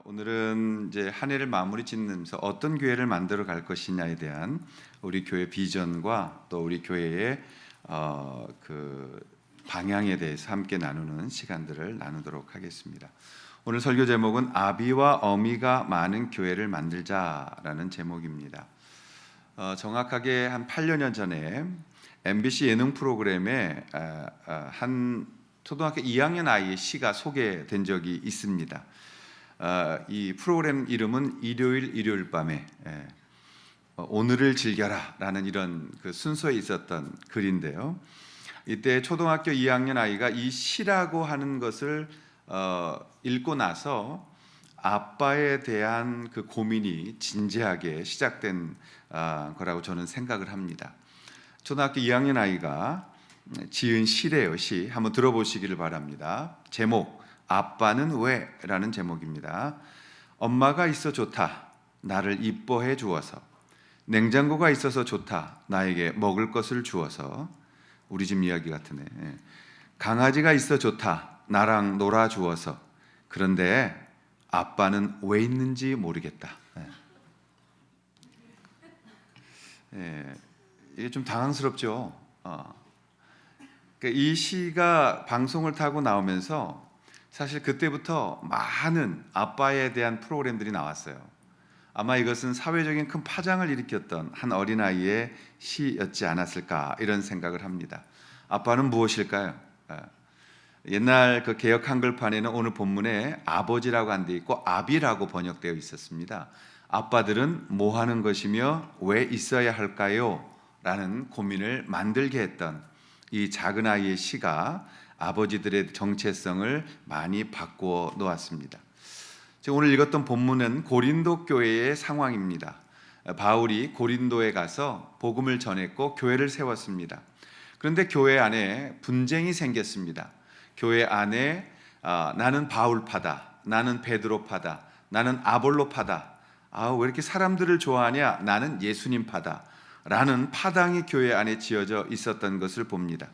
오늘은 이제 한 해를 마무리 짓면서 어떤 교회를 만들어 갈 것이냐에 대한 우리 교회 비전과 또 우리 교회의 그 방향에 대해서 함께 나누는 시간들을 나누도록 하겠습니다. 오늘 설교 제목은 아비와 어미가 많은 교회를 만들자라는 제목입니다. 정확하게 한 8여 년 전에 MBC 예능 프로그램에 한 초등학교 2학년 아이의 시가 소개된 적이 있습니다. 이 프로그램 이름은 일요일 밤에 오늘을 즐겨라라는 이런 그 순서에 있었던 글인데요. 이때 초등학교 2학년 아이가 이 시라고 하는 것을 읽고 나서 아빠에 대한 그 고민이 진지하게 시작된 거라고 저는 생각을 합니다. 초등학교 2학년 아이가 지은 시래요. 시 한번 들어보시기를 바랍니다. 제목 아빠는 왜? 라는 제목입니다. 엄마가 있어 좋다. 나를 이뻐해 주어서. 냉장고가 있어서 좋다. 나에게 먹을 것을 주어서. 우리 집 이야기 같으네. 강아지가 있어 좋다. 나랑 놀아 주어서. 그런데 아빠는 왜 있는지 모르겠다. 이게 좀 당황스럽죠. 이 시가 방송을 타고 나오면서 사실 그때부터 많은 아빠에 대한 프로그램들이 나왔어요. 아마 이것은 사회적인 큰 파장을 일으켰던 한 어린아이의 시였지 않았을까 이런 생각을 합니다. 아빠는 무엇일까요? 옛날 그 개역 한글판에는 오늘 본문에 아버지라고 안 돼 있고 아비라고 번역되어 있었습니다. 아빠들은 뭐 하는 것이며 왜 있어야 할까요? 라는 고민을 만들게 했던 이 작은 아이의 시가 아버지들의 정체성을 많이 바꾸어 놓았습니다. 오늘 읽었던 본문은 고린도 교회의 상황입니다. 바울이 고린도에 가서 복음을 전했고 교회를 세웠습니다. 그런데 교회 안에 분쟁이 생겼습니다. 교회 안에 나는 바울파다, 나는 베드로파다, 나는 아볼로파다, 왜 이렇게 사람들을 좋아하냐, 나는 예수님파다 라는 파당이 교회 안에 지어져 있었던 것을 봅니다.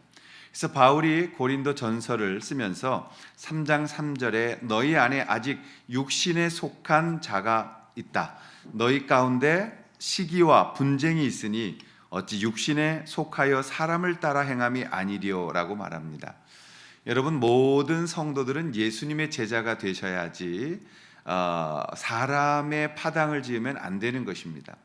그래서 바울이 고린도 전서를 쓰면서 3장 3절에 너희 안에 아직 육신에 속한 자가 있다. 너희 가운데 시기와 분쟁이 있으니 어찌 육신에 속하여 사람을 따라 행함이 아니리요라고 말합니다. 여러분, 모든 성도들은 예수님의 제자가 되셔야지 사람의 파당을 지으면 안 되는 것입니다.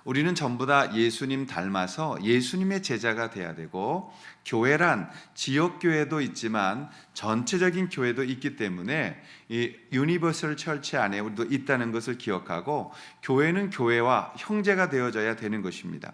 우리는 전부 다 예수님 닮아서 예수님의 제자가 돼야 되고, 교회란 지역교회도 있지만 전체적인 교회도 있기 때문에 이 유니버설 철치 안에 우리도 있다는 것을 기억하고, 교회는 교회와 형제가 되어져야 되는 것입니다.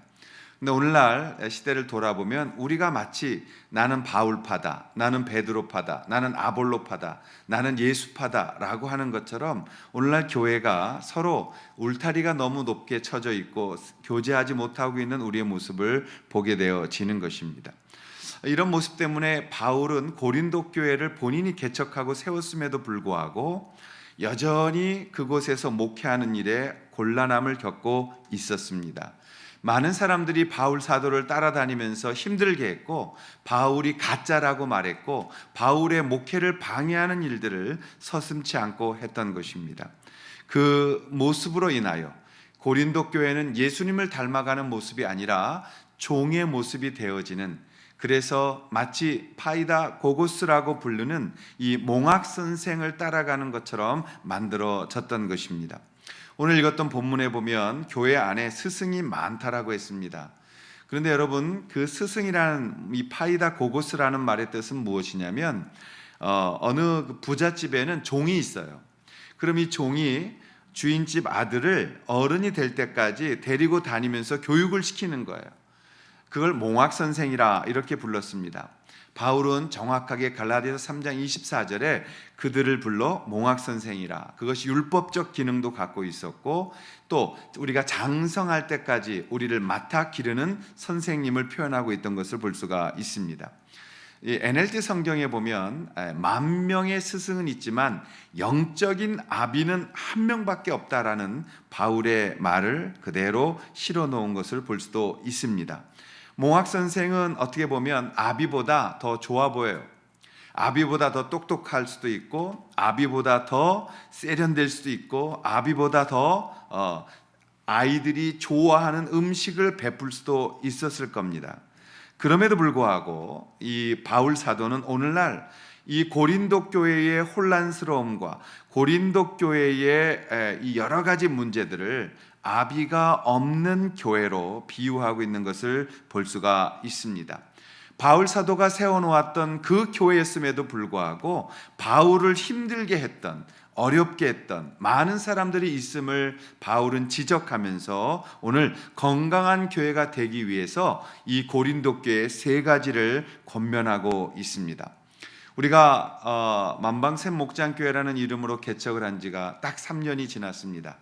근데 오늘날 시대를 돌아보면 우리가 마치 나는 바울파다, 나는 베드로파다, 나는 아볼로파다, 나는 예수파다 라고 하는 것처럼 오늘날 교회가 서로 울타리가 너무 높게 쳐져 있고 교제하지 못하고 있는 우리의 모습을 보게 되어지는 것입니다. 이런 모습 때문에 바울은 고린도 교회를 본인이 개척하고 세웠음에도 불구하고 여전히 그곳에서 목회하는 일에 곤란함을 겪고 있었습니다. 많은 사람들이 바울 사도를 따라다니면서 힘들게 했고, 바울이 가짜라고 말했고, 바울의 목회를 방해하는 일들을 서슴지 않고 했던 것입니다. 그 모습으로 인하여 고린도 교회는 예수님을 닮아가는 모습이 아니라 종의 모습이 되어지는, 그래서 마치 파이다 고고스라고 부르는 이 몽학 선생을 따라가는 것처럼 만들어졌던 것입니다. 오늘 읽었던 본문에 보면 교회 안에 스승이 많다라고 했습니다. 그런데 여러분, 그 스승이라는 이 파이다 고고스라는 말의 뜻은 무엇이냐면 어느 부잣집에는 종이 있어요. 그럼 이 종이 주인집 아들을 어른이 될 때까지 데리고 다니면서 교육을 시키는 거예요. 그걸 몽학선생이라 이렇게 불렀습니다. 바울은 정확하게 갈라디아서 3장 24절에 그들을 불러 몽학선생이라, 그것이 율법적 기능도 갖고 있었고, 또 우리가 장성할 때까지 우리를 맡아 기르는 선생님을 표현하고 있던 것을 볼 수가 있습니다. 이 NLT 성경에 보면 10,000명의 스승은 있지만 영적인 아비는 한 명밖에 없다라는 바울의 말을 그대로 실어 놓은 것을 볼 수도 있습니다. 몽학 선생은 어떻게 보면 아비보다 더 좋아 보여요. 아비보다 더 똑똑할 수도 있고, 아비보다 더 세련될 수도 있고, 아비보다 더 아이들이 좋아하는 음식을 베풀 수도 있었을 겁니다. 그럼에도 불구하고 이 바울 사도는 오늘날 이 고린도 교회의 혼란스러움과 고린도 교회의 이 여러 가지 문제들을 아비가 없는 교회로 비유하고 있는 것을 볼 수가 있습니다. 바울 사도가 세워놓았던 그 교회였음에도 불구하고 바울을 힘들게 했던, 어렵게 했던 많은 사람들이 있음을 바울은 지적하면서 오늘 건강한 교회가 되기 위해서 이 고린도 교회의 세 가지를 권면하고 있습니다. 우리가 만방샘 목장교회라는 이름으로 개척을 한 지가 딱 3년이 지났습니다.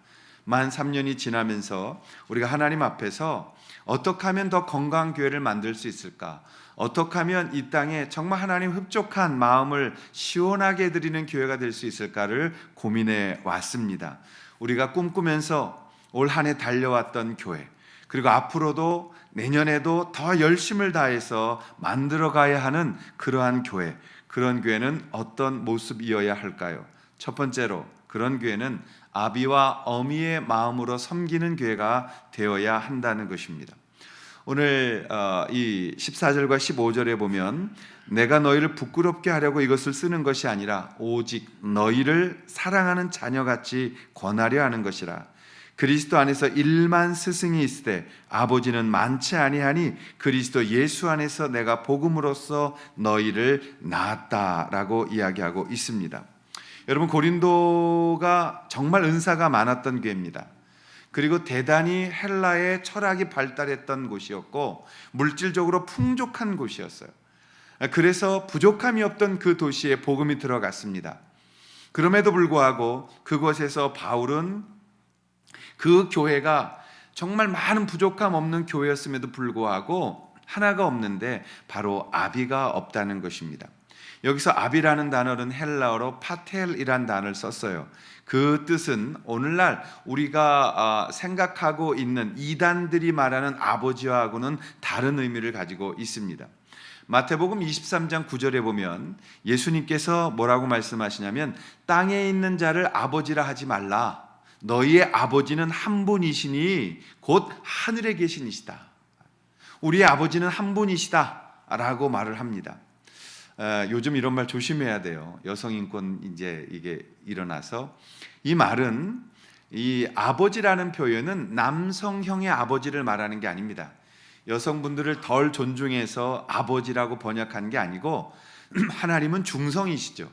만 3년이 지나면서 우리가 하나님 앞에서 어떻게 하면 더 건강한 교회를 만들 수 있을까? 어떻게 하면 이 땅에 정말 하나님 흡족한 마음을 시원하게 드리는 교회가 될 수 있을까를 고민해 왔습니다. 우리가 꿈꾸면서 올 한 해 달려왔던 교회, 그리고 앞으로도 내년에도 더 열심을 다해서 만들어가야 하는 그러한 교회, 그런 교회는 어떤 모습이어야 할까요? 첫 번째로 그런 교회는 아비와 어미의 마음으로 섬기는 교회가 되어야 한다는 것입니다. 오늘 이 14절과 15절에 보면 내가 너희를 부끄럽게 하려고 이것을 쓰는 것이 아니라 오직 너희를 사랑하는 자녀같이 권하려 하는 것이라. 그리스도 안에서 1만 스승이 있으되 아버지는 많지 아니하니 그리스도 예수 안에서 내가 복음으로써 너희를 낳았다라고 이야기하고 있습니다. 여러분, 고린도가 정말 은사가 많았던 교회입니다. 그리고 대단히 헬라의 철학이 발달했던 곳이었고 물질적으로 풍족한 곳이었어요. 그래서 부족함이 없던 그 도시에 복음이 들어갔습니다. 그럼에도 불구하고 그곳에서 바울은 그 교회가 정말 많은 부족함 없는 교회였음에도 불구하고 하나가 없는데 바로 아비가 없다는 것입니다. 여기서 아비라는 단어는 헬라어로 파텔이란 단어를 썼어요. 그 뜻은 오늘날 우리가 생각하고 있는 이단들이 말하는 아버지와는 다른 의미를 가지고 있습니다. 마태복음 23장 9절에 보면 예수님께서 뭐라고 말씀하시냐면 땅에 있는 자를 아버지라 하지 말라. 너희의 아버지는 한 분이시니 곧 하늘에 계신 이시다. 우리의 아버지는 한 분이시다 라고 말을 합니다. 요즘 이런 말 조심해야 돼요. 여성인권 이제 이게 일어나서 이 말은 이 아버지라는 표현은 남성형의 아버지를 말하는 게 아닙니다. 여성분들을 덜 존중해서 아버지라고 번역한 게 아니고 하나님은 중성이시죠.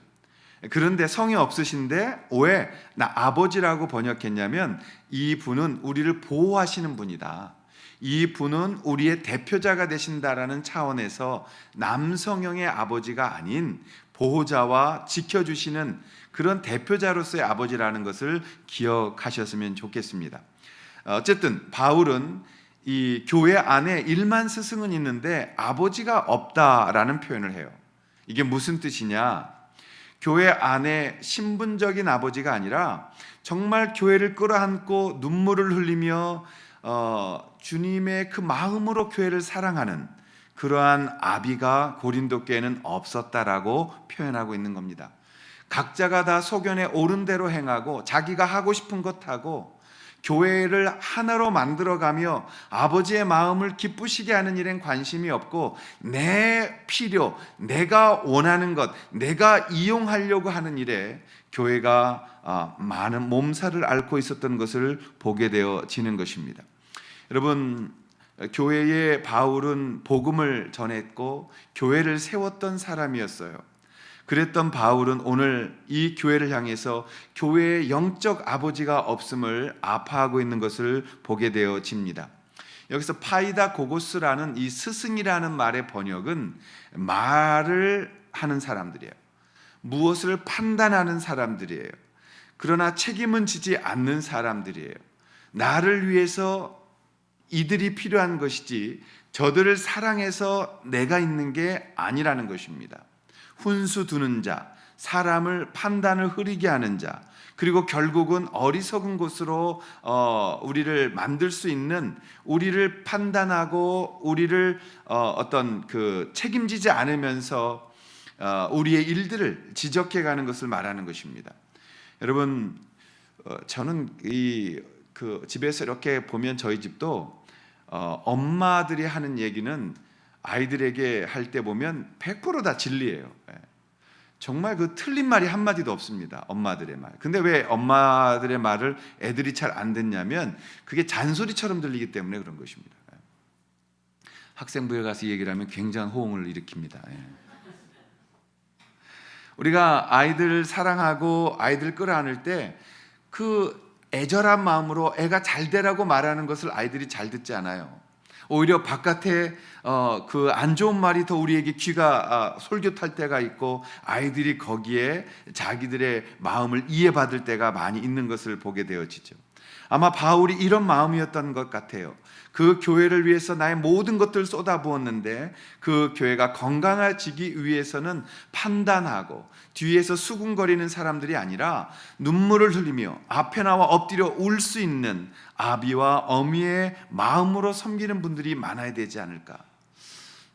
그런데 성이 없으신데 왜 나 아버지라고 번역했냐면 이 분은 우리를 보호하시는 분이다. 이 분은 우리의 대표자가 되신다라는 차원에서 남성형의 아버지가 아닌 보호자와 지켜주시는 그런 대표자로서의 아버지라는 것을 기억하셨으면 좋겠습니다. 어쨌든 바울은 이 교회 안에 1만 스승은 있는데 아버지가 없다라는 표현을 해요. 이게 무슨 뜻이냐? 교회 안에 신분적인 아버지가 아니라 정말 교회를 끌어안고 눈물을 흘리며 주님의 그 마음으로 교회를 사랑하는 그러한 아비가 고린도 교회는 없었다라고 표현하고 있는 겁니다. 각자가 다 소견에 옳은 대로 행하고 자기가 하고 싶은 것 하고 교회를 하나로 만들어가며 아버지의 마음을 기쁘시게 하는 일엔 관심이 없고 내 필요, 내가 원하는 것, 내가 이용하려고 하는 일에 교회가 많은 몸살을 앓고 있었던 것을 보게 되어지는 것입니다. 여러분, 교회에 바울은 복음을 전했고 교회를 세웠던 사람이었어요. 그랬던 바울은 오늘 이 교회를 향해서 교회의 영적 아버지가 없음을 아파하고 있는 것을 보게 되어집니다. 여기서 파이다 고고스라는 이 스승이라는 말의 번역은 말을 하는 사람들이에요. 무엇을 판단하는 사람들이에요. 그러나 책임은 지지 않는 사람들이에요. 나를 위해서 이들이 필요한 것이지 저들을 사랑해서 내가 있는 게 아니라는 것입니다. 훈수 두는 자, 사람을 판단을 흐리게 하는 자, 그리고 결국은 어리석은 곳으로 우리를 만들 수 있는, 우리를 판단하고 우리를 어떤 그 책임지지 않으면서 우리의 일들을 지적해가는 것을 말하는 것입니다. 여러분, 저는 그 집에서 이렇게 보면 저희 집도 엄마들이 하는 얘기는 아이들에게 할 때 보면 100%다 진리예요. 정말 그 틀린 말이 한마디도 없습니다. 엄마들의 말. 근데 왜 엄마들의 말을 애들이 잘 안 듣냐면 그게 잔소리처럼 들리기 때문에 그런 것입니다. 학생부에 가서 얘기를 하면 굉장한 호응을 일으킵니다. 우리가 아이들 사랑하고 아이들 끌어안을 때 그 애절한 마음으로 애가 잘 되라고 말하는 것을 아이들이 잘 듣지 않아요. 오히려 바깥에 그 안 좋은 말이 더 우리에게 귀가 솔깃할 때가 있고 아이들이 거기에 자기들의 마음을 이해받을 때가 많이 있는 것을 보게 되어지죠. 아마 바울이 이런 마음이었던 것 같아요. 그 교회를 위해서 나의 모든 것들을 쏟아부었는데 그 교회가 건강해지기 위해서는 판단하고 뒤에서 수군거리는 사람들이 아니라 눈물을 흘리며 앞에 나와 엎드려 울 수 있는 아비와 어미의 마음으로 섬기는 분들이 많아야 되지 않을까.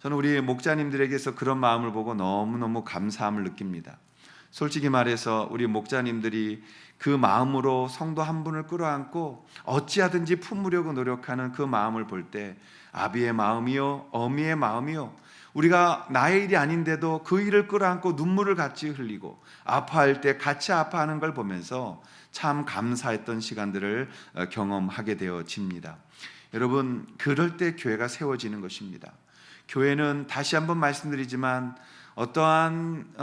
저는 우리 목자님들에게서 그런 마음을 보고 너무너무 감사함을 느낍니다. 솔직히 말해서 우리 목자님들이 그 마음으로 성도 한 분을 끌어안고 어찌하든지 품으려고 노력하는 그 마음을 볼 때 아비의 마음이요 어미의 마음이요 우리가 나의 일이 아닌데도 그 일을 끌어안고 눈물을 같이 흘리고 아파할 때 같이 아파하는 걸 보면서 참 감사했던 시간들을 경험하게 되어집니다. 여러분, 그럴 때 교회가 세워지는 것입니다. 교회는 다시 한번 말씀드리지만 어떠한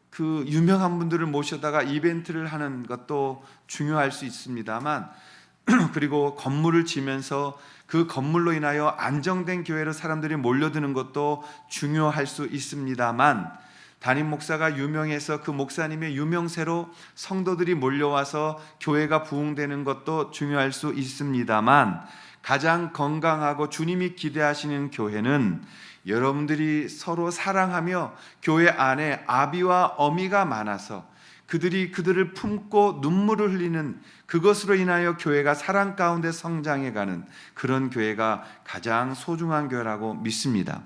그 유명한 분들을 모셔다가 이벤트를 하는 것도 중요할 수 있습니다만 그리고 건물을 지면서 그 건물로 인하여 안정된 교회로 사람들이 몰려드는 것도 중요할 수 있습니다만 담임 목사가 유명해서 그 목사님의 유명세로 성도들이 몰려와서 교회가 부흥되는 것도 중요할 수 있습니다만 가장 건강하고 주님이 기대하시는 교회는 여러분들이 서로 사랑하며 교회 안에 아비와 어미가 많아서 그들이 그들을 품고 눈물을 흘리는 그것으로 인하여 교회가 사랑 가운데 성장해가는 그런 교회가 가장 소중한 교회라고 믿습니다.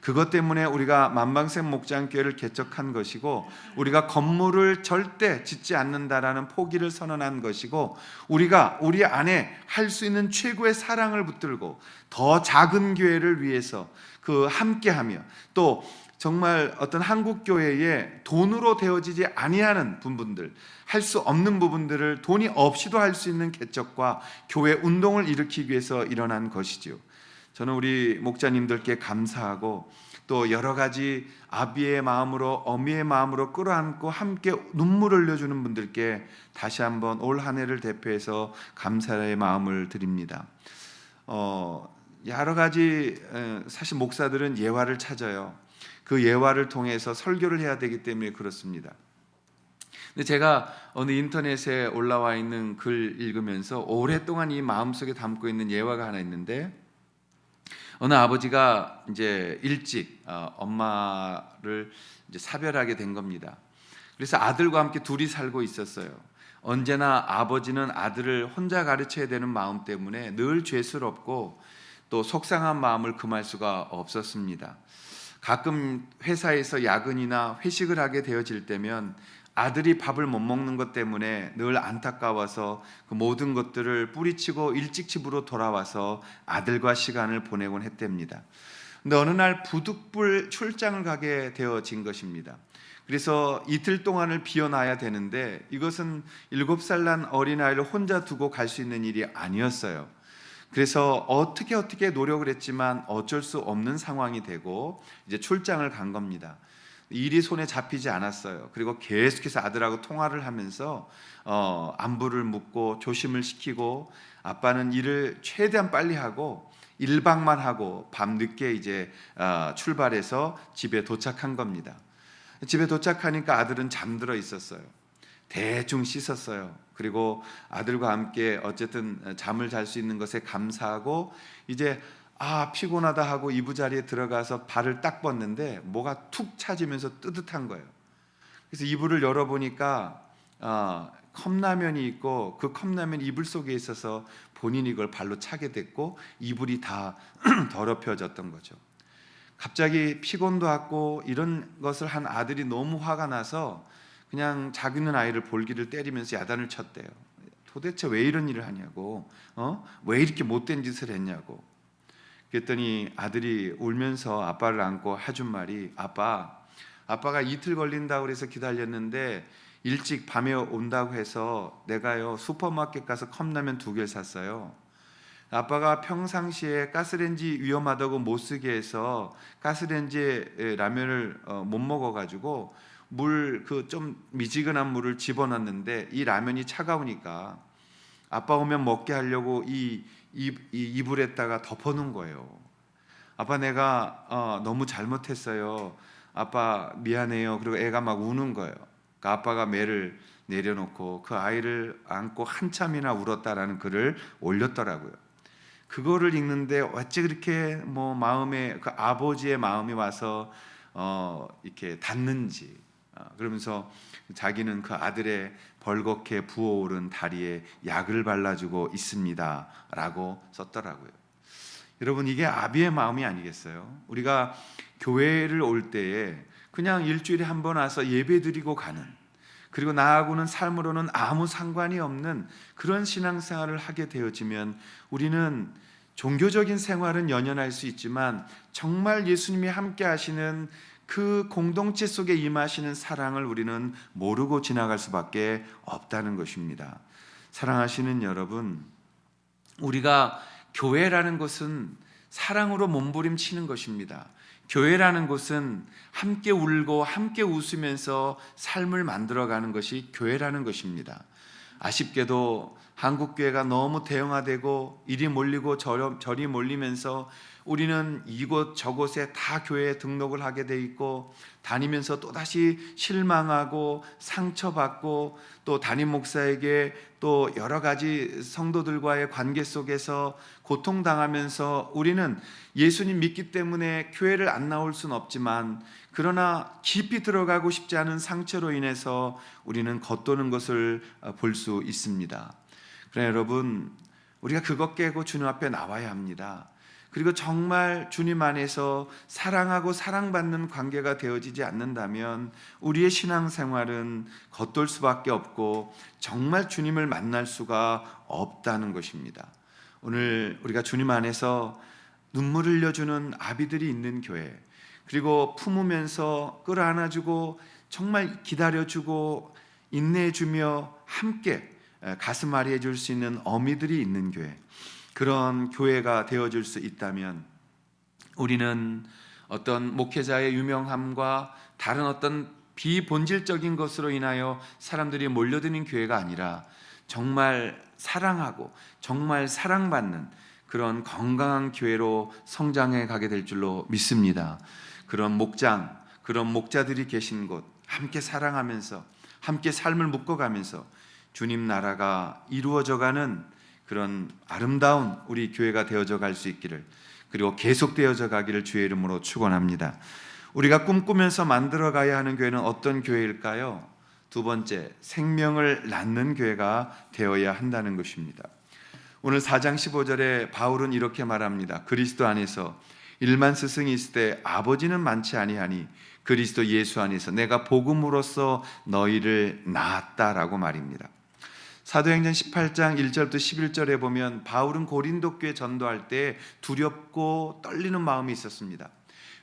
그것 때문에 우리가 만방샘 목장교회를 개척한 것이고 우리가 건물을 절대 짓지 않는다라는 포기를 선언한 것이고 우리가 우리 안에 할 수 있는 최고의 사랑을 붙들고 더 작은 교회를 위해서 그 함께하며 또 정말 어떤 한국 교회에 돈으로 되어지지 아니하는 부분들 할 수 없는 부분들을 돈이 없이도 할 수 있는 개척과 교회 운동을 일으키기 위해서 일어난 것이지요. 저는 우리 목자님들께 감사하고 또 여러 가지 아비의 마음으로 어미의 마음으로 끌어안고 함께 눈물을 흘려주는 분들께 다시 한번 올 한 해를 대표해서 감사의 마음을 드립니다. 여러 가지 사실 목사들은 예화를 찾아요. 그 예화를 통해서 설교를 해야 되기 때문에 그렇습니다. 근데 제가 어느 인터넷에 올라와 있는 글 읽으면서 오랫동안 이 마음속에 담고 있는 예화가 하나 있는데 어느 아버지가 이제 일찍 엄마를 이제 사별하게 된 겁니다. 그래서 아들과 함께 둘이 살고 있었어요. 언제나 아버지는 아들을 혼자 가르쳐야 되는 마음 때문에 늘 죄스럽고 또 속상한 마음을 금할 수가 없었습니다. 가끔 회사에서 야근이나 회식을 하게 되어질 때면 아들이 밥을 못 먹는 것 때문에 늘 안타까워서 그 모든 것들을 뿌리치고 일찍 집으로 돌아와서 아들과 시간을 보내곤 했답니다. 근데 어느 날 부득불 출장을 가게 되어진 것입니다. 그래서 이틀 동안을 비워놔야 되는데 이것은 7살 난 어린아이를 혼자 두고 갈 수 있는 일이 아니었어요. 그래서 어떻게 노력을 했지만 어쩔 수 없는 상황이 되고 이제 출장을 간 겁니다. 일이 손에 잡히지 않았어요. 그리고 계속해서 아들하고 통화를 하면서 안부를 묻고 조심을 시키고 아빠는 일을 최대한 빨리 하고 1박만 하고 밤늦게 이제 출발해서 집에 도착한 겁니다. 집에 도착하니까 아들은 잠들어 있었어요. 대충 씻었어요. 그리고 아들과 함께 어쨌든 잠을 잘 수 있는 것에 감사하고 이제 피곤하다 하고 이부자리에 들어가서 발을 딱 뻗는데 뭐가 툭 차지면서 뜨뜻한 거예요. 그래서 이불을 열어보니까 컵라면이 있고 그 컵라면 이불 속에 있어서 본인이 이걸 발로 차게 됐고 이불이 다 더럽혀졌던 거죠. 갑자기 피곤도 왔고 이런 것을 한 아들이 너무 화가 나서 그냥 자기는 아이를 볼기를 때리면서 야단을 쳤대요. 도대체 왜 이런 일을 하냐고, 왜 이렇게 못된 짓을 했냐고. 그랬더니 아들이 울면서 아빠를 안고 해준 말이, 아빠가 이틀 걸린다고 그래서 기다렸는데 일찍 밤에 온다고 해서 내가요 슈퍼마켓 가서 컵라면 2개를 샀어요. 아빠가 평상시에 가스레인지 위험하다고 못 쓰게 해서 가스레인지에 라면을 못 먹어가지고 물 그 좀 미지근한 물을 집어넣었는데 이 라면이 차가우니까 아빠 오면 먹게 하려고 이 이불에다가 덮어놓은 거예요. 아빠 내가 너무 잘못했어요. 아빠 미안해요. 그리고 애가 막 우는 거예요. 그러니까 아빠가 매를 내려놓고 그 아이를 안고 한참이나 울었다라는 글을 올렸더라고요. 그거를 읽는데 어찌 그렇게 뭐 마음에 그 아버지의 마음이 와서 이렇게 닿는지, 그러면서 자기는 그 아들의 벌겋게 부어오른 다리에 약을 발라주고 있습니다라고 썼더라고요. 여러분, 이게 아비의 마음이 아니겠어요? 우리가 교회를 올 때에 그냥 일주일에 한 번 와서 예배드리고 가는, 그리고 나하고는 삶으로는 아무 상관이 없는 그런 신앙생활을 하게 되어지면 우리는 종교적인 생활은 연연할 수 있지만 정말 예수님이 함께 하시는 그 공동체 속에 임하시는 사랑을 우리는 모르고 지나갈 수밖에 없다는 것입니다. 사랑하시는 여러분, 우리가 교회라는 것은 사랑으로 몸부림치는 것입니다. 교회라는 곳은 함께 울고 함께 웃으면서 삶을 만들어가는 것이 교회라는 것입니다. 아쉽게도 한국교회가 너무 대형화되고 이리 몰리고 저리 몰리면서 우리는 이곳 저곳에 다 교회에 등록을 하게 돼 있고 다니면서 또다시 실망하고 상처받고 또 담임 목사에게 또 여러 가지 성도들과의 관계 속에서 고통당하면서 우리는 예수님 믿기 때문에 교회를 안 나올 수는 없지만 그러나 깊이 들어가고 싶지 않은 상처로 인해서 우리는 겉도는 것을 볼 수 있습니다. 그러나 여러분, 우리가 그것 깨고 주님 앞에 나와야 합니다. 그리고 정말 주님 안에서 사랑하고 사랑받는 관계가 되어지지 않는다면 우리의 신앙생활은 겉돌 수밖에 없고 정말 주님을 만날 수가 없다는 것입니다. 오늘 우리가 주님 안에서 눈물 흘려주는 아비들이 있는 교회, 그리고 품으면서 끌어안아주고 정말 기다려주고 인내해주며 함께 가슴 아리해 줄 수 있는 어미들이 있는 교회, 그런 교회가 되어줄 수 있다면 우리는 어떤 목회자의 유명함과 다른 어떤 비본질적인 것으로 인하여 사람들이 몰려드는 교회가 아니라 정말 사랑하고 정말 사랑받는 그런 건강한 교회로 성장해 가게 될 줄로 믿습니다. 그런 목장, 그런 목자들이 계신 곳, 함께 사랑하면서 함께 삶을 묶어가면서 주님 나라가 이루어져가는 그런 아름다운 우리 교회가 되어져 갈 수 있기를, 그리고 계속 되어져 가기를 주의 이름으로 축원합니다. 우리가 꿈꾸면서 만들어가야 하는 교회는 어떤 교회일까요? 두 번째, 생명을 낳는 교회가 되어야 한다는 것입니다. 오늘 4장 15절에 바울은 이렇게 말합니다. 그리스도 안에서 일만 스승이 있을 때 아버지는 많지 아니하니 그리스도 예수 안에서 내가 복음으로써 너희를 낳았다라고 말입니다. 사도행전 18장 1절부터 11절에 보면 바울은 고린도 교회 전도할 때 두렵고 떨리는 마음이 있었습니다.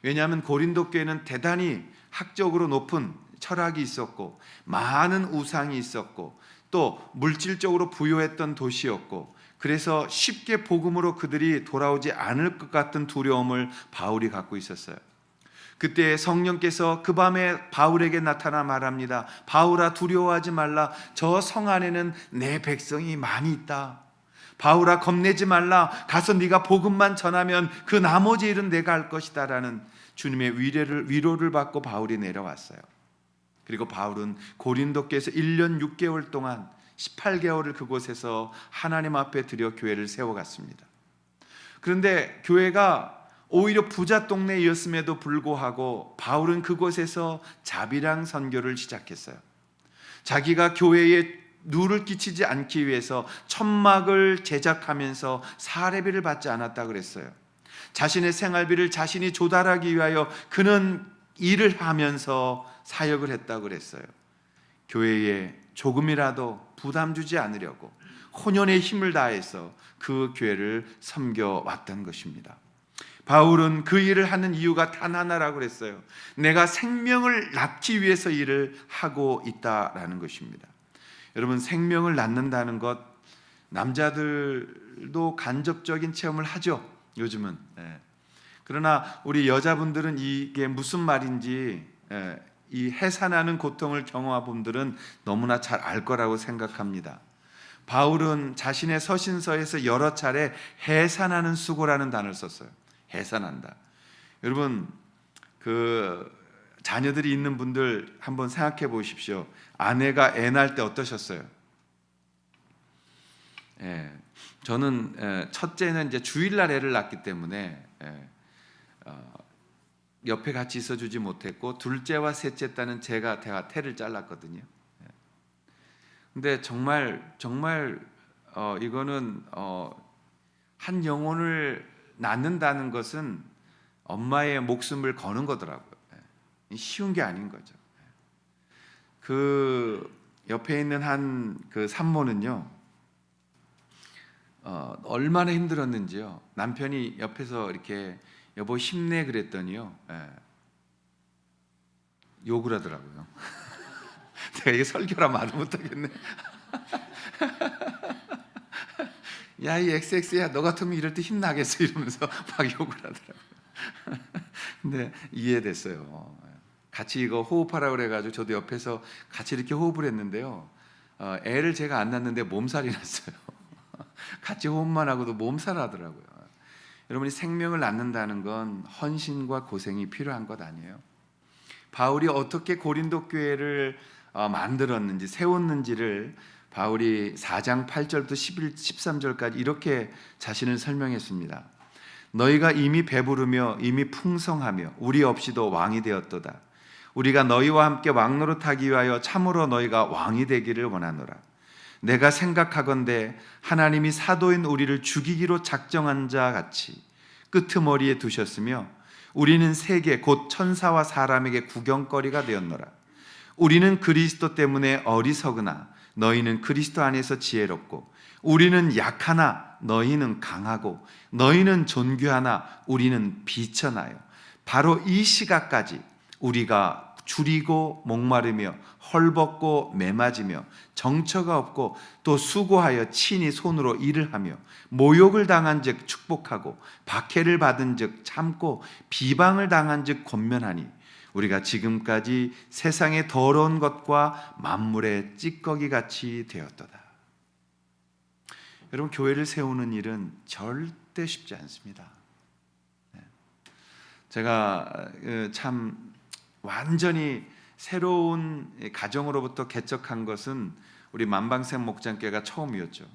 왜냐하면 고린도 교회는 대단히 학적으로 높은 철학이 있었고 많은 우상이 있었고 또 물질적으로 부유했던 도시였고, 그래서 쉽게 복음으로 그들이 돌아오지 않을 것 같은 두려움을 바울이 갖고 있었어요. 그때 성령께서 그 밤에 바울에게 나타나 말합니다. 바울아, 두려워하지 말라. 저 성 안에는 내 백성이 많이 있다. 바울아, 겁내지 말라. 가서 네가 복음만 전하면 그 나머지 일은 내가 할 것이다 라는 주님의 위로를 받고 바울이 내려왔어요. 그리고 바울은 고린도께서 1년 6개월 동안 18개월을 그곳에서 하나님 앞에 드려 교회를 세워갔습니다. 그런데 교회가 오히려 부자 동네였음에도 불구하고 바울은 그곳에서 자비랑 선교를 시작했어요. 자기가 교회에 누를 끼치지 않기 위해서 천막을 제작하면서 사례비를 받지 않았다 그랬어요. 자신의 생활비를 자신이 조달하기 위하여 그는 일을 하면서 사역을 했다고 그랬어요. 교회에 조금이라도 부담 주지 않으려고 혼연의 힘을 다해서 그 교회를 섬겨왔던 것입니다. 바울은 그 일을 하는 이유가 단 하나라고 그랬어요. 내가 생명을 낳기 위해서 일을 하고 있다라는 것입니다. 여러분, 생명을 낳는다는 것, 남자들도 간접적인 체험을 하죠, 요즘은. 그러나 우리 여자분들은 이게 무슨 말인지, 이 해산하는 고통을 경험한 분들은 너무나 잘 알 거라고 생각합니다. 바울은 자신의 서신서에서 여러 차례 해산하는 수고라는 단어를 썼어요. 해산한다. 여러분, 그 자녀들이 있는 분들 한번 생각해 보십시오. 아내가 애 낳을 때 어떠셨어요? 저는 첫째는 이제 주일날 애를 낳기 때문에 옆에 같이 있어주지 못했고, 둘째와 셋째 딸은 제가 태를 잘랐거든요. 근데 정말 이거는 한 영혼을 낳는다는 것은 엄마의 목숨을 거는 거더라고요. 쉬운 게 아닌 거죠. 그 옆에 있는 한 그 산모는요, 얼마나 힘들었는지요. 남편이 옆에서 이렇게 여보 힘내 그랬더니요, 욕을 하더라고요. 내가 이게 설교라 말을 못하겠네. 야, 이 XX야, 너 같으면 이럴 때 힘나겠어 이러면서 막 욕을 하더라고요. 근데 이해됐어요. 같이 이거 호흡하라고 그래가지고 저도 옆에서 같이 이렇게 호흡을 했는데요, 애를 제가 안 낳는데 몸살이 났어요. 같이 호흡만 하고도 몸살 하더라고요. 여러분이 생명을 낳는다는 건 헌신과 고생이 필요한 것 아니에요? 바울이 어떻게 고린도 교회를 만들었는지, 세웠는지를 바울이 4장 8절부터 13절까지 이렇게 자신을 설명했습니다. 너희가 이미 배부르며 이미 풍성하며 우리 없이도 왕이 되었도다. 우리가 너희와 함께 왕노릇하기 위하여 참으로 너희가 왕이 되기를 원하노라. 내가 생각하건대 하나님이 사도인 우리를 죽이기로 작정한 자 같이 끄트머리에 두셨으며 우리는 세계 곧 천사와 사람에게 구경거리가 되었노라. 우리는 그리스도 때문에 어리석으나 너희는 그리스도 안에서 지혜롭고, 우리는 약하나 너희는 강하고, 너희는 존귀하나 우리는 비천하여 바로 이 시각까지 우리가 줄이고 목마르며 헐벗고 매맞으며 정처가 없고 또 수고하여 친히 손으로 일을 하며 모욕을 당한 즉 축복하고 박해를 받은 즉 참고 비방을 당한 즉 권면하니 우리가 지금까지 세상의 더러운 것과 만물의 찌꺼기 같이 되었도다. 여러분, 교회를 세우는 일은 절대 쉽지 않습니다. 제가 참 완전히 새로운 가정으로부터 개척한 것은 우리 만방생 목장교회가 처음이었죠.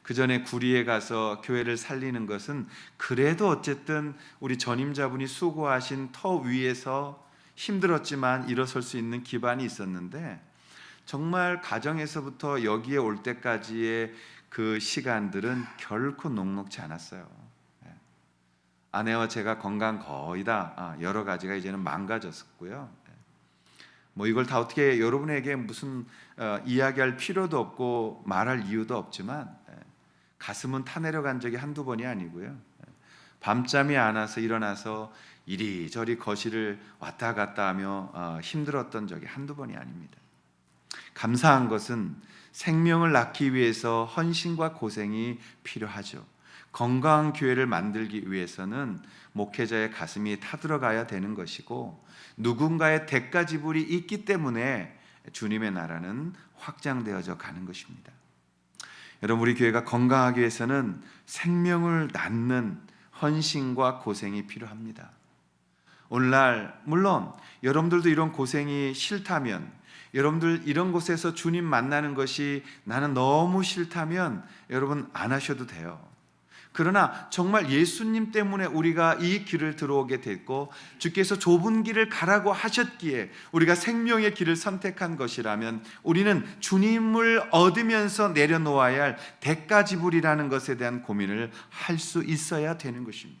그 전에 구리에 가서 교회를 살리는 것은 그래도 어쨌든 우리 전임자분이 수고하신 터 위에서 힘들었지만 일어설 수 있는 기반이 있었는데, 정말 가정에서부터 여기에 올 때까지의 그 시간들은 결코 녹록지 않았어요. 아내와 제가 건강 거의 다 여러 가지가 이제는 망가졌었고요. 뭐 이걸 다 어떻게 여러분에게 무슨 이야기할 필요도 없고 말할 이유도 없지만 가슴은 타내려간 적이 한두 번이 아니고요. 밤잠이 안 와서 일어나서 이리저리 거실을 왔다 갔다 하며 힘들었던 적이 한두 번이 아닙니다. 감사한 것은 생명을 낳기 위해서 헌신과 고생이 필요하죠. 건강한 교회를 만들기 위해서는 목회자의 가슴이 타들어가야 되는 것이고, 누군가의 대가 지불이 있기 때문에 주님의 나라는 확장되어져 가는 것입니다. 여러분, 우리 교회가 건강하기 위해서는 생명을 낳는 헌신과 고생이 필요합니다. 오늘날 물론 여러분들도 이런 고생이 싫다면, 여러분들 이런 곳에서 주님 만나는 것이 나는 너무 싫다면 여러분 안 하셔도 돼요. 그러나 정말 예수님 때문에 우리가 이 길을 들어오게 됐고, 주께서 좁은 길을 가라고 하셨기에 우리가 생명의 길을 선택한 것이라면 우리는 주님을 얻으면서 내려놓아야 할 대가 지불이라는 것에 대한 고민을 할 수 있어야 되는 것입니다.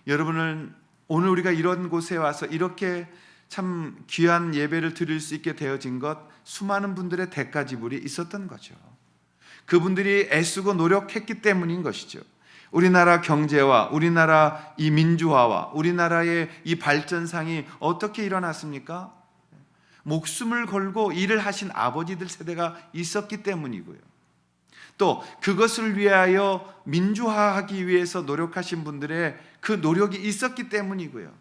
여러분은 오늘 우리가 이런 곳에 와서 이렇게 참 귀한 예배를 드릴 수 있게 되어진 것, 수많은 분들의 대가 지불이 있었던 거죠. 그분들이 애쓰고 노력했기 때문인 것이죠. 우리나라 경제와 우리나라 이 민주화와 우리나라의 이 발전상이 어떻게 일어났습니까? 목숨을 걸고 일을 하신 아버지들 세대가 있었기 때문이고요. 또 그것을 위하여 민주화하기 위해서 노력하신 분들의 그 노력이 있었기 때문이고요.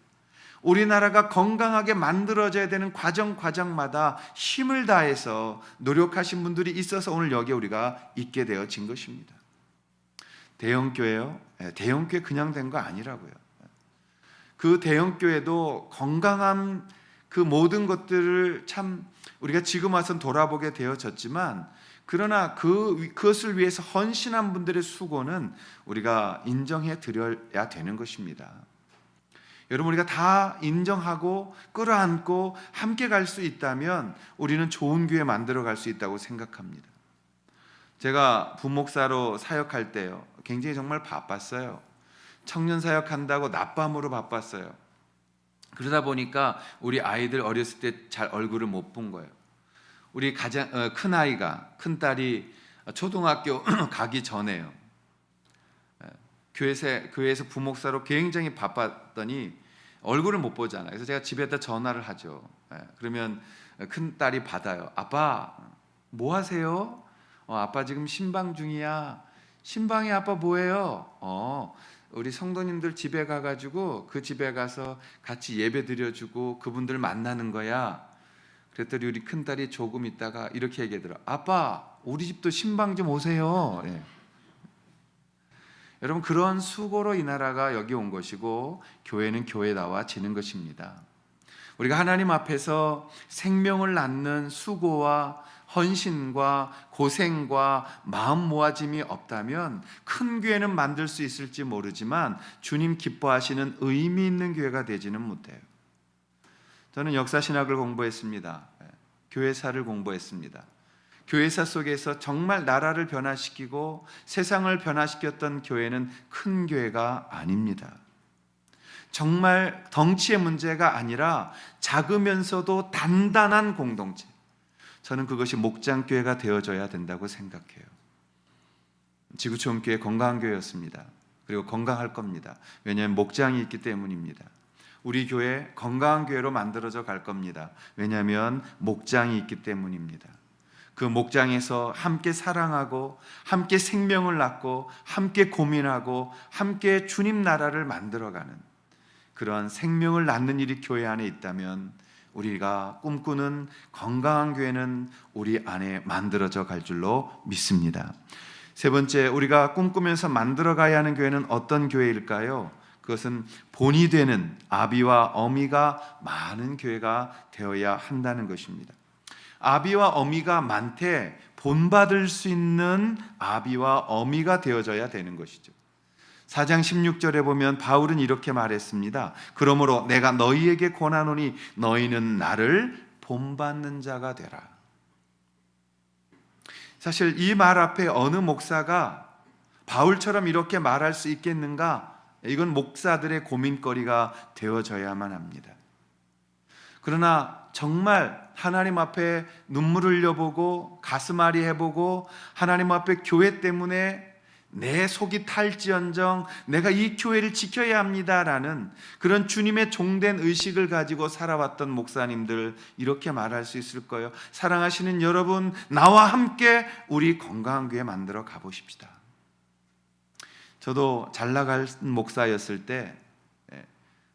우리나라가 건강하게 만들어져야 되는 과정마다 힘을 다해서 노력하신 분들이 있어서 오늘 여기에 우리가 있게 되어진 것입니다. 대형교회요? 대형교회 그냥 된 거 아니라고요. 그 대형교회도 건강한 그 모든 것들을 참 우리가 지금 와서 돌아보게 되어졌지만, 그러나 그것을 위해서 헌신한 분들의 수고는 우리가 인정해 드려야 되는 것입니다. 여러분, 우리가 다 인정하고 끌어안고 함께 갈 수 있다면 우리는 좋은 교회 만들어 갈 수 있다고 생각합니다. 제가 부목사로 사역할 때요, 굉장히 정말 바빴어요. 청년 사역한다고 낮밤으로 바빴어요. 그러다 보니까 우리 아이들 어렸을 때 잘 얼굴을 못 본 거예요. 우리 가장 큰 딸이 초등학교 가기 전에요, 교회에서 부목사로 굉장히 바빴더니 얼굴을 못 보잖아요. 그래서 제가 집에다 전화를 하죠. 그러면 큰 딸이 받아요. 아빠 뭐 하세요? 아빠 지금 신방 중이야. 신방이 아빠 뭐예요? 우리 성도님들 집에 가가지고 그 집에 가서 같이 예배 드려주고 그분들 만나는 거야. 그랬더니 우리 큰딸이 조금 있다가 이렇게 얘기하더라. 아빠 우리 집도 신방 좀 오세요. 네. 여러분, 그런 수고로 이 나라가 여기 온 것이고 교회는 교회다워지는 것입니다. 우리가 하나님 앞에서 생명을 낳는 수고와 헌신과 고생과 마음 모아짐이 없다면 큰 교회는 만들 수 있을지 모르지만 주님 기뻐하시는 의미 있는 교회가 되지는 못해요. 저는 역사신학을 공부했습니다. 교회사를 공부했습니다. 교회사 속에서 정말 나라를 변화시키고 세상을 변화시켰던 교회는 큰 교회가 아닙니다. 정말 덩치의 문제가 아니라 작으면서도 단단한 공동체, 저는 그것이 목장교회가 되어져야 된다고 생각해요. 지구촌교회 건강한 교회였습니다. 그리고 건강할 겁니다. 왜냐하면 목장이 있기 때문입니다. 우리 교회 건강한 교회로 만들어져 갈 겁니다. 왜냐하면 목장이 있기 때문입니다. 그 목장에서 함께 사랑하고 함께 생명을 낳고 함께 고민하고 함께 주님 나라를 만들어가는 그러한 생명을 낳는 일이 교회 안에 있다면 우리가 꿈꾸는 건강한 교회는 우리 안에 만들어져 갈 줄로 믿습니다. 세 번째, 우리가 꿈꾸면서 만들어가야 하는 교회는 어떤 교회일까요? 그것은 본이 되는 아비와 어미가 많은 교회가 되어야 한다는 것입니다. 아비와 어미가 많되 본받을 수 있는 아비와 어미가 되어져야 되는 것이죠. 4장 16절에 보면 바울은 이렇게 말했습니다. 그러므로 내가 너희에게 권하노니 너희는 나를 본받는 자가 되라. 사실 이 말 앞에 어느 목사가 바울처럼 이렇게 말할 수 있겠는가? 이건 목사들의 고민거리가 되어져야만 합니다. 그러나 정말 하나님 앞에 눈물 흘려보고 가슴앓이 해보고 하나님 앞에 교회 때문에 내 속이 탈지언정 내가 이 교회를 지켜야 합니다라는 그런 주님의 종된 의식을 가지고 살아왔던 목사님들, 이렇게 말할 수 있을 거예요. 사랑하시는 여러분, 나와 함께 우리 건강한 교회 만들어 가보십시다. 저도 잘 나갈 목사였을 때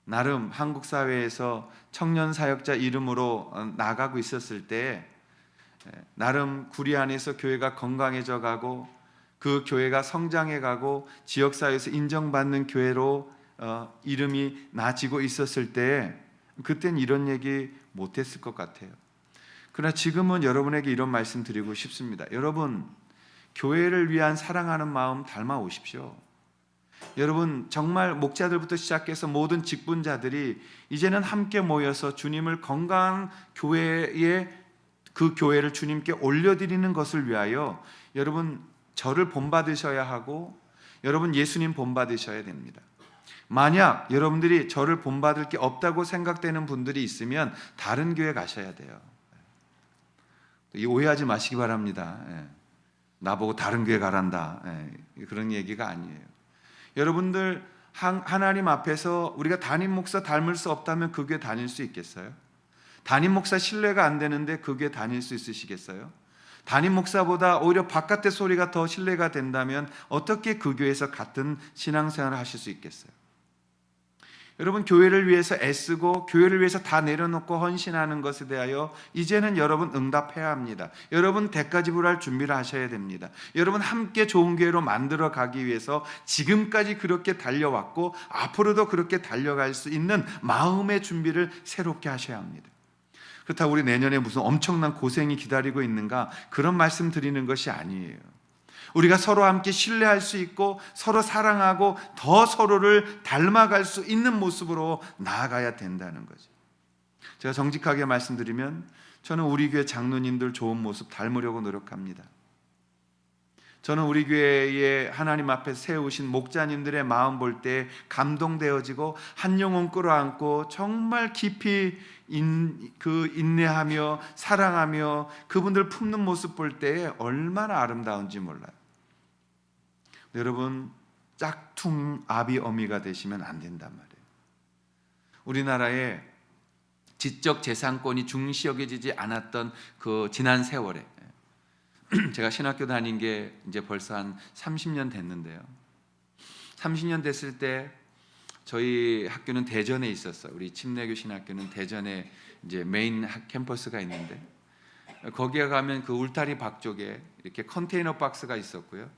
나름 한국 사회에서 청년 사역자 이름으로 나가고 있었을 때 나름 구리 안에서 교회가 건강해져 가고 그 교회가 성장해 가고 지역사회에서 인정받는 교회로 이름이 나아지고 있었을 때 그땐 이런 얘기 못했을 것 같아요. 그러나 지금은 여러분에게 이런 말씀 드리고 싶습니다. 여러분, 교회를 위한 사랑하는 마음 닮아 오십시오. 여러분, 정말 목자들부터 시작해서 모든 직분자들이 이제는 함께 모여서 주님을 건강한 교회에 그 교회를 주님께 올려드리는 것을 위하여 여러분 저를 본받으셔야 하고 여러분 예수님 본받으셔야 됩니다. 만약 여러분들이 저를 본받을 게 없다고 생각되는 분들이 있으면 다른 교회 가셔야 돼요. 오해하지 마시기 바랍니다. 나보고 다른 교회 가란다. 그런 얘기가 아니에요. 여러분들 하나님 앞에서 우리가 담임 목사 닮을 수 없다면 그 교회 다닐 수 있겠어요? 담임 목사 신뢰가 안 되는데 그 교회 다닐 수 있으시겠어요? 담임 목사보다 오히려 바깥의 소리가 더 신뢰가 된다면 어떻게 그 교회에서 같은 신앙생활을 하실 수 있겠어요? 여러분, 교회를 위해서 애쓰고 교회를 위해서 다 내려놓고 헌신하는 것에 대하여 이제는 여러분 응답해야 합니다. 여러분 대가 지불할 준비를 하셔야 됩니다. 여러분 함께 좋은 교회로 만들어 가기 위해서 지금까지 그렇게 달려왔고 앞으로도 그렇게 달려갈 수 있는 마음의 준비를 새롭게 하셔야 합니다. 그렇다고 우리 내년에 무슨 엄청난 고생이 기다리고 있는가, 그런 말씀 드리는 것이 아니에요. 우리가 서로 함께 신뢰할 수 있고 서로 사랑하고 더 서로를 닮아갈 수 있는 모습으로 나아가야 된다는 거죠. 제가 정직하게 말씀드리면 저는 우리 교회 장로님들 좋은 모습 닮으려고 노력합니다. 저는 우리 교회에 하나님 앞에 세우신 목자님들의 마음 볼 때 감동되어지고 한 영혼 끌어안고 정말 깊이 인내하며 사랑하며 그분들 품는 모습 볼 때 얼마나 아름다운지 몰라요. 여러분, 짝퉁 아비 어미가 되시면 안 된단 말이에요. 우리나라에 지적 재산권이 중시 여겨지지 않았던 그 지난 세월에 제가 신학교 다닌 게 이제 벌써 한 30년 됐는데요. 30년 됐을 때 저희 학교는 대전에 있었어요. 우리 침례교 신학교는 대전에 이제 메인 캠퍼스가 있는데 거기에 가면 그 울타리 밖 쪽에 이렇게 컨테이너 박스가 있었고요.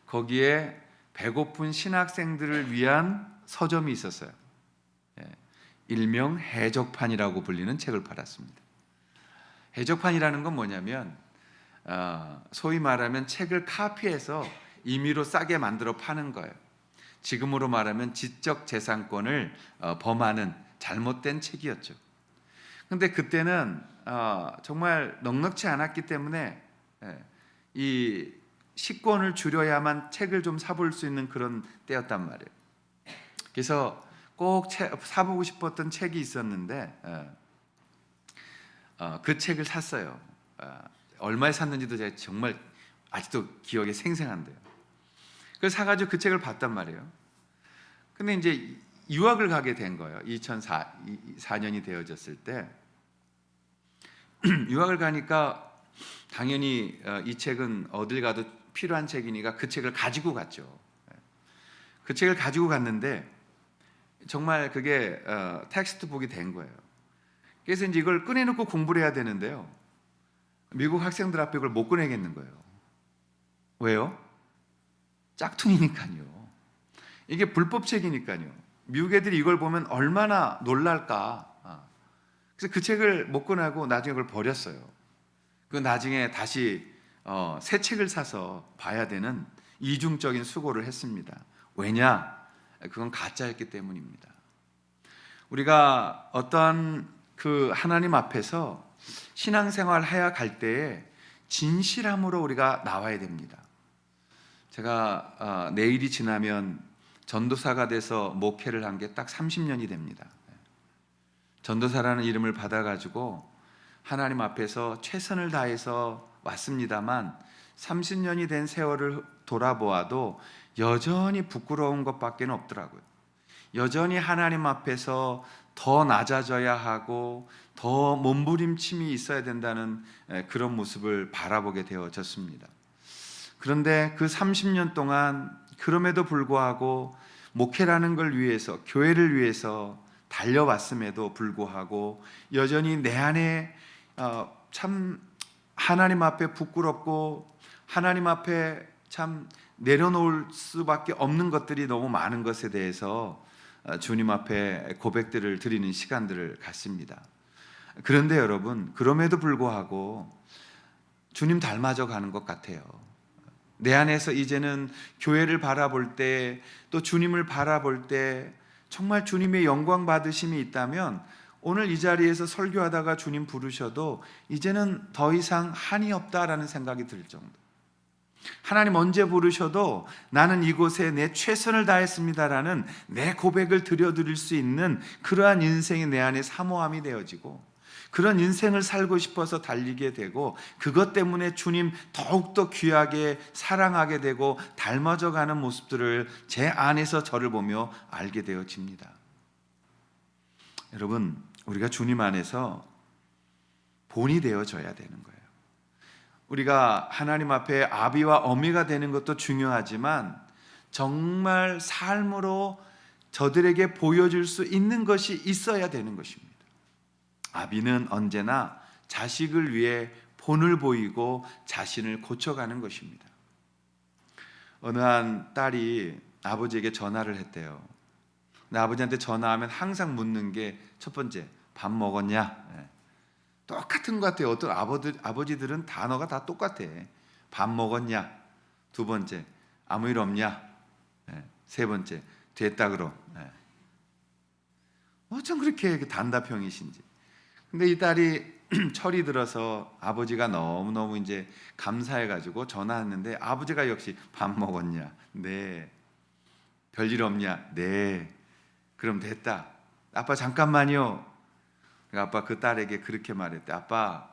거기에 배고픈 신학생들을 위한 서점이 있었어요. 일명 해적판이라고 불리는 책을 팔았습니다. 해적판이라는 건 뭐냐면 소위 말하면 책을 카피해서 임의로 싸게 만들어 파는 거예요. 지금으로 말하면 지적 재산권을 범하는 잘못된 책이었죠. 근데 그때는 정말 넉넉치 않았기 때문에 이 식권을 줄여야만 책을 좀 사볼 수 있는 그런 때였단 말이에요. 그래서 꼭 사보고 싶었던 책이 있었는데 그 책을 샀어요. 얼마에 샀는지도 제가 정말 아직도 기억에 생생한데요. 그래서 사가지고 그 책을 봤단 말이에요. 근데 이제 유학을 가게 된 거예요. 2004년이 되어졌을 때 유학을 가니까 당연히 이 책은 어딜 가도 필요한 책이니까 그 책을 가지고 갔죠. 그 책을 가지고 갔는데 정말 그게 텍스트북이 된 거예요. 그래서 이제 이걸 꺼내놓고 공부를 해야 되는데요. 미국 학생들 앞에 이걸 못 꺼내겠는 거예요. 왜요? 짝퉁이니까요. 이게 불법책이니까요. 미국 애들이 이걸 보면 얼마나 놀랄까. 그래서 그 책을 못 꺼내고 나중에 그걸 버렸어요. 그 나중에 다시 새 책을 사서 봐야 되는 이중적인 수고를 했습니다. 왜냐? 그건 가짜였기 때문입니다. 우리가 어떠한 그 하나님 앞에서 신앙생활 해야 갈 때에 진실함으로 우리가 나와야 됩니다. 제가 내일이 지나면 전도사가 돼서 목회를 한 게 딱 30년이 됩니다. 전도사라는 이름을 받아가지고 하나님 앞에서 최선을 다해서 왔습니다만 30년이 된 세월을 돌아보아도 여전히 부끄러운 것밖에 없더라고요. 여전히 하나님 앞에서 더 낮아져야 하고 더 몸부림침이 있어야 된다는 그런 모습을 바라보게 되어졌습니다. 그런데 그 30년 동안 그럼에도 불구하고 목회라는 걸 위해서, 교회를 위해서 달려왔음에도 불구하고 여전히 내 안에 참 하나님 앞에 부끄럽고 하나님 앞에 참 내려놓을 수밖에 없는 것들이 너무 많은 것에 대해서 주님 앞에 고백들을 드리는 시간들을 갖습니다. 그런데 여러분, 그럼에도 불구하고 주님 닮아져 가는 것 같아요. 내 안에서 이제는 교회를 바라볼 때, 또 주님을 바라볼 때 정말 주님의 영광 받으심이 있다면 오늘 이 자리에서 설교하다가 주님 부르셔도 이제는 더 이상 한이 없다라는 생각이 들 정도. 하나님 언제 부르셔도 나는 이곳에 내 최선을 다했습니다라는 내 고백을 들려드릴 수 있는 그러한 인생이 내 안에 사모함이 되어지고, 그런 인생을 살고 싶어서 달리게 되고, 그것 때문에 주님 더욱더 귀하게 사랑하게 되고 닮아져가는 모습들을 제 안에서 저를 보며 알게 되어집니다. 여러분, 우리가 주님 안에서 본이 되어져야 되는 거예요. 우리가 하나님 앞에 아비와 어미가 되는 것도 중요하지만 정말 삶으로 저들에게 보여줄 수 있는 것이 있어야 되는 것입니다. 아비는 언제나 자식을 위해 본을 보이고 자신을 고쳐가는 것입니다. 어느 한 딸이 아버지에게 전화를 했대요. 근데 아버지한테 전화하면 항상 묻는 게 첫 번째, 밥 먹었냐? 똑같은 것 같아요. 어떤 아버지들은 단어가 다 똑같아. 밥 먹었냐? 두 번째, 아무 일 없냐? 세 번째, 됐다 그럼. 어쩜 그렇게 단답형이신지. 근데 이 딸이 철이 들어서 아버지가 너무너무 이제 감사해가지고 전화했는데, 아버지가 역시 밥 먹었냐? 네. 별일 없냐? 네. 그럼 됐다. 아빠 잠깐만요. 아빠 그 딸에게 그렇게 말했대. 아빠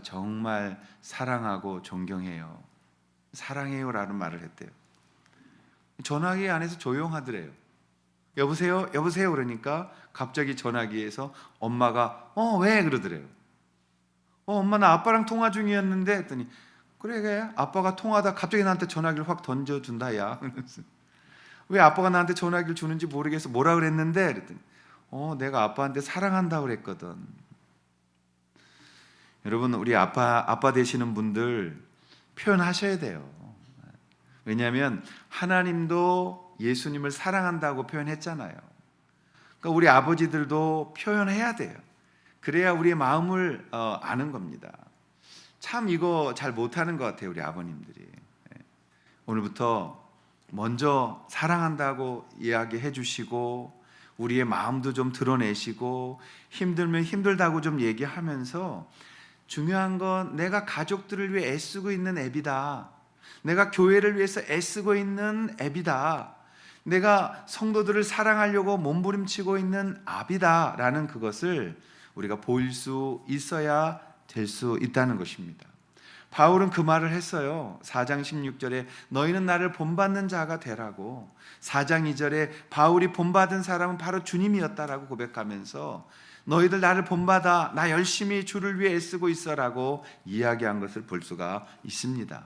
정말 사랑하고 존경해요. 사랑해요라는 말을 했대요. 전화기 안에서 조용하더래요. 여보세요? 여보세요? 그러니까 갑자기 전화기에서 엄마가 왜? 그러더래요. 엄마 나 아빠랑 통화 중이었는데 했더니, 그래 아빠가 통화하다 갑자기 나한테 전화기를 확 던져준다 야. 왜 아빠가 나한테 전화기를 주는지 모르겠어. 뭐라 그랬는데? 그랬더니 내가 아빠한테 사랑한다고 그랬거든. 여러분, 우리 아빠 되시는 분들 표현하셔야 돼요. 왜냐하면 하나님도 예수님을 사랑한다고 표현했잖아요. 그러니까 우리 아버지들도 표현해야 돼요. 그래야 우리의 마음을 아는 겁니다. 참 이거 잘 못하는 것 같아요, 우리 아버님들이. 오늘부터 먼저 사랑한다고 이야기해 주시고, 우리의 마음도 좀 드러내시고, 힘들면 힘들다고 좀 얘기하면서, 중요한 건 내가 가족들을 위해 애쓰고 있는 애비다, 내가 교회를 위해서 애쓰고 있는 애비다, 내가 성도들을 사랑하려고 몸부림치고 있는 아비다 라는 그것을 우리가 보일 수 있어야 될 수 있다는 것입니다. 바울은 그 말을 했어요. 4장 16절에 너희는 나를 본받는 자가 되라고, 4장 2절에 바울이 본받은 사람은 바로 주님이었다라고 고백하면서 너희들 나를 본받아, 나 열심히 주를 위해 애쓰고 있어라고 이야기한 것을 볼 수가 있습니다.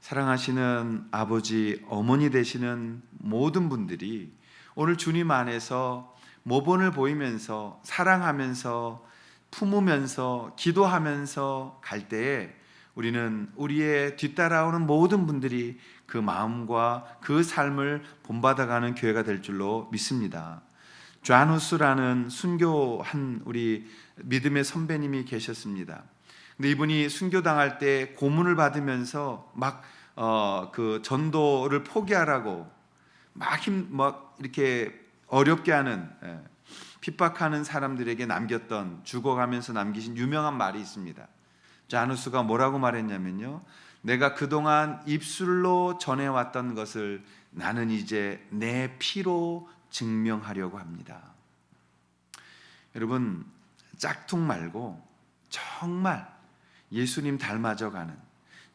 사랑하시는 아버지, 어머니 되시는 모든 분들이 오늘 주님 안에서 모본을 보이면서 사랑하면서 품으면서 기도하면서 갈 때에 우리는 우리의 뒤따라오는 모든 분들이 그 마음과 그 삶을 본받아가는 교회가 될 줄로 믿습니다. 존 후스라는 순교한 우리 믿음의 선배님이 계셨습니다. 근데 이분이 순교당할 때 고문을 받으면서 막 그 전도를 포기하라고 막 이렇게 어렵게 하는, 핍박하는 사람들에게 남겼던, 죽어가면서 남기신 유명한 말이 있습니다. 존 후스가 뭐라고 말했냐면요, 내가 그동안 입술로 전해왔던 것을 나는 이제 내 피로 증명하려고 합니다. 여러분, 짝퉁 말고 정말 예수님 닮아져가는,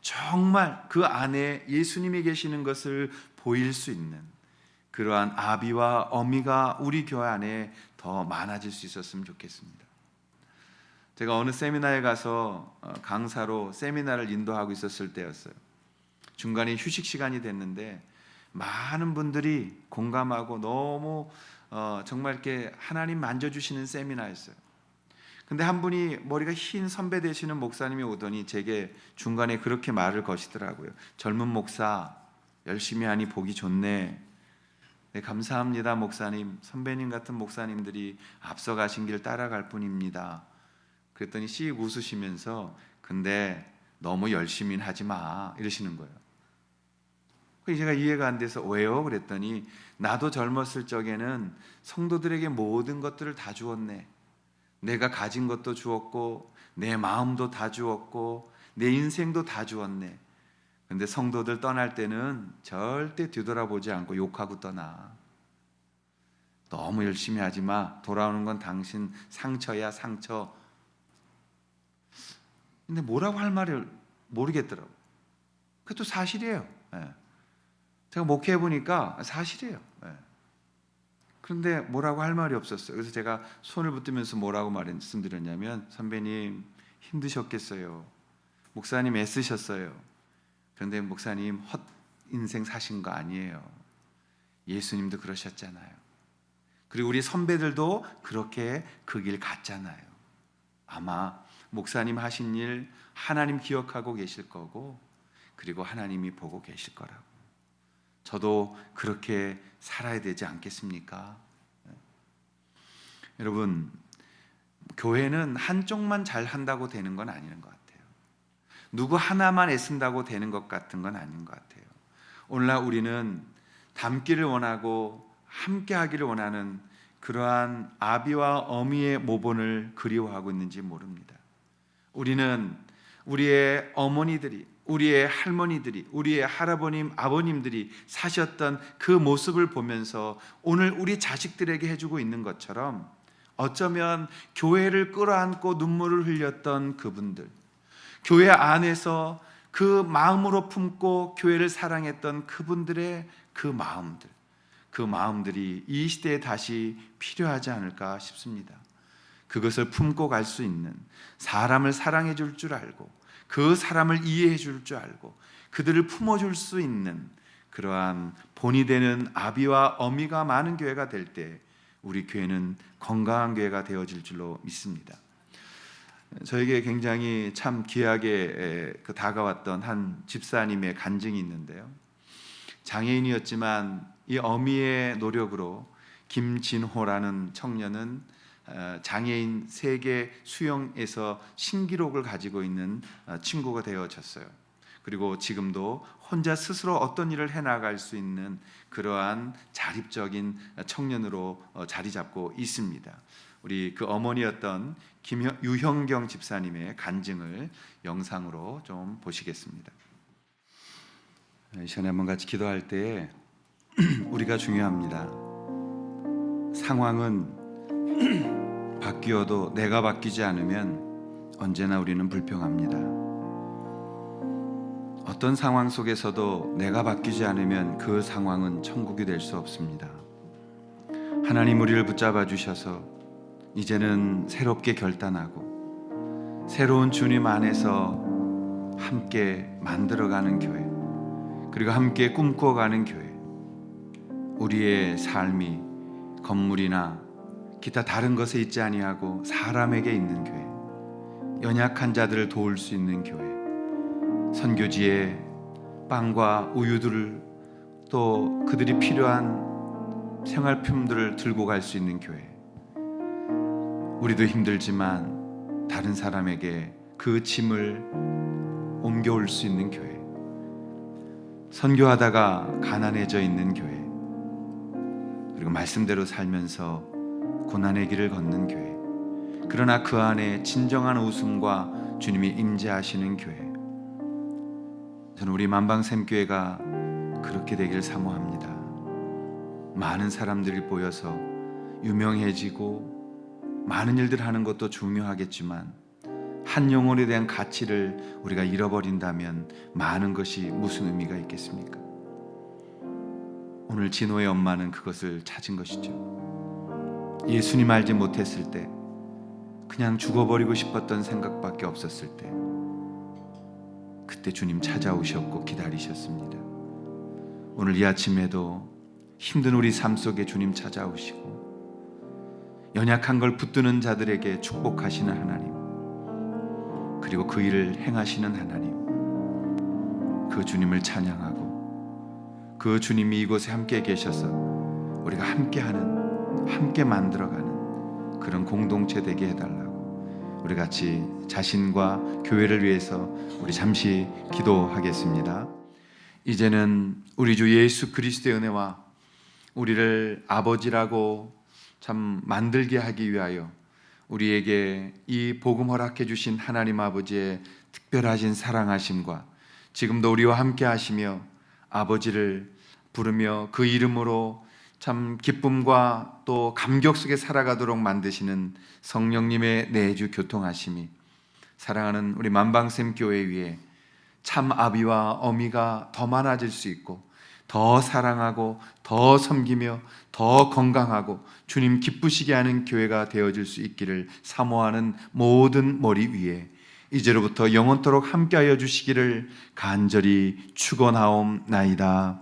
정말 그 안에 예수님이 계시는 것을 보일 수 있는 그러한 아비와 어미가 우리 교회 안에 더 많아질 수 있었으면 좋겠습니다. 제가 어느 세미나에 가서 강사로 세미나를 인도하고 있었을 때였어요. 중간에 휴식 시간이 됐는데 많은 분들이 공감하고 너무 정말 이렇게 하나님 만져주시는 세미나였어요. 근데 한 분이 머리가 흰 선배 되시는 목사님이 오더니 제게 중간에 그렇게 말을 거시더라고요. 젊은 목사, 열심히 하니 보기 좋네. 네, 감사합니다 목사님. 선배님 같은 목사님들이 앞서가신 길 따라갈 뿐입니다. 그랬더니 씩 웃으시면서 근데 너무 열심히는 하지 마 이러시는 거예요. 제가 이해가 안 돼서 왜요? 그랬더니 나도 젊었을 적에는 성도들에게 모든 것들을 다 주었네. 내가 가진 것도 주었고 내 마음도 다 주었고 내 인생도 다 주었네. 근데 성도들 떠날 때는 절대 뒤돌아보지 않고 욕하고 떠나. 너무 열심히 하지 마. 돌아오는 건 당신 상처야, 상처. 근데 뭐라고 할 말을 모르겠더라고. 그것도 사실이에요. 예. 제가 목회해 보니까 사실이에요. 예. 그런데 뭐라고 할 말이 없었어요. 그래서 제가 손을 붙들면서 뭐라고 말씀드렸냐면, 선배님 힘드셨겠어요. 목사님 애쓰셨어요. 그런데 목사님 헛 인생 사신 거 아니에요. 예수님도 그러셨잖아요. 그리고 우리 선배들도 그렇게 그 길 갔잖아요. 아마 목사님 하신 일 하나님 기억하고 계실 거고, 그리고 하나님이 보고 계실 거라고. 저도 그렇게 살아야 되지 않겠습니까? 여러분, 교회는 한쪽만 잘 한다고 되는 건 아닌 것 같아요. 누구 하나만 애쓴다고 되는 것 같은 건 아닌 것 같아요. 오늘날 우리는 닮기를 원하고 함께 하기를 원하는 그러한 아비와 어미의 모본을 그리워하고 있는지 모릅니다. 우리는 우리의 어머니들이, 우리의 할머니들이, 우리의 할아버님, 아버님들이 사셨던 그 모습을 보면서 오늘 우리 자식들에게 해주고 있는 것처럼, 어쩌면 교회를 끌어안고 눈물을 흘렸던 그분들, 교회 안에서 그 마음으로 품고 교회를 사랑했던 그분들의 그 마음들이 이 시대에 다시 필요하지 않을까 싶습니다. 그것을 품고 갈 수 있는, 사람을 사랑해 줄 줄 알고 그 사람을 이해해 줄 줄 알고 그들을 품어줄 수 있는 그러한 본이 되는 아비와 어미가 많은 교회가 될 때 우리 교회는 건강한 교회가 되어질 줄로 믿습니다. 저에게 굉장히 참 귀하게 다가왔던 한 집사님의 간증이 있는데요. 장애인이었지만 이 어미의 노력으로 김진호라는 청년은 장애인 세계 수영에서 신기록을 가지고 있는 친구가 되어졌어요. 그리고 지금도 혼자 스스로 어떤 일을 해나갈 수 있는 그러한 자립적인 청년으로 자리 잡고 있습니다. 우리 그 어머니였던 유형경 집사님의 간증을 영상으로 좀 보시겠습니다. 이 시간에 한번 같이 기도할 때 우리가 중요합니다. 상황은 바뀌어도 내가 바뀌지 않으면 언제나 우리는 불평합니다. 어떤 상황 속에서도 내가 바뀌지 않으면 그 상황은 천국이 될 수 없습니다. 하나님 우리를 붙잡아 주셔서 이제는 새롭게 결단하고 새로운 주님 안에서 함께 만들어가는 교회, 그리고 함께 꿈꿔가는 교회, 우리의 삶이 건물이나 기타 다른 것에 있지 아니하고 사람에게 있는 교회, 연약한 자들을 도울 수 있는 교회, 선교지에 빵과 우유들을 또 그들이 필요한 생활품들을 들고 갈 수 있는 교회, 우리도 힘들지만 다른 사람에게 그 짐을 옮겨올 수 있는 교회, 선교하다가 가난해져 있는 교회, 그리고 말씀대로 살면서 고난의 길을 걷는 교회, 그러나 그 안에 진정한 웃음과 주님이 임재하시는 교회. 저는 우리 만방샘교회가 그렇게 되기를 사모합니다. 많은 사람들이 보여서 유명해지고 많은 일들 하는 것도 중요하겠지만 한 영혼에 대한 가치를 우리가 잃어버린다면 많은 것이 무슨 의미가 있겠습니까? 오늘 진호의 엄마는 그것을 찾은 것이죠. 예수님 알지 못했을 때, 그냥 죽어버리고 싶었던 생각밖에 없었을 때, 그때 주님 찾아오셨고 기다리셨습니다. 오늘 이 아침에도 힘든 우리 삶 속에 주님 찾아오시고 연약한 걸 붙드는 자들에게 축복하시는 하나님, 그리고 그 일을 행하시는 하나님, 그 주님을 찬양하고 그 주님이 이곳에 함께 계셔서 우리가 함께하는, 함께 만들어가는 그런 공동체 되게 해달라고 우리 같이 자신과 교회를 위해서 우리 잠시 기도하겠습니다. 이제는 우리 주 예수 그리스도의 은혜와 우리를 아버지라고 참 만들게 하기 위하여 우리에게 이 복음 허락해 주신 하나님 아버지의 특별하신 사랑하심과 지금도 우리와 함께 하시며 아버지를 부르며 그 이름으로 참 기쁨과 또 감격 속에 살아가도록 만드시는 성령님의 내주 교통하심이 사랑하는 우리 만방샘 교회 위에 참 아비와 어미가 더 많아질 수 있고 더 사랑하고 더 섬기며 더 건강하고 주님 기쁘시게 하는 교회가 되어질 수 있기를 사모하는 모든 머리 위에 이제로부터 영원토록 함께하여 주시기를 간절히 축원하옵나이다.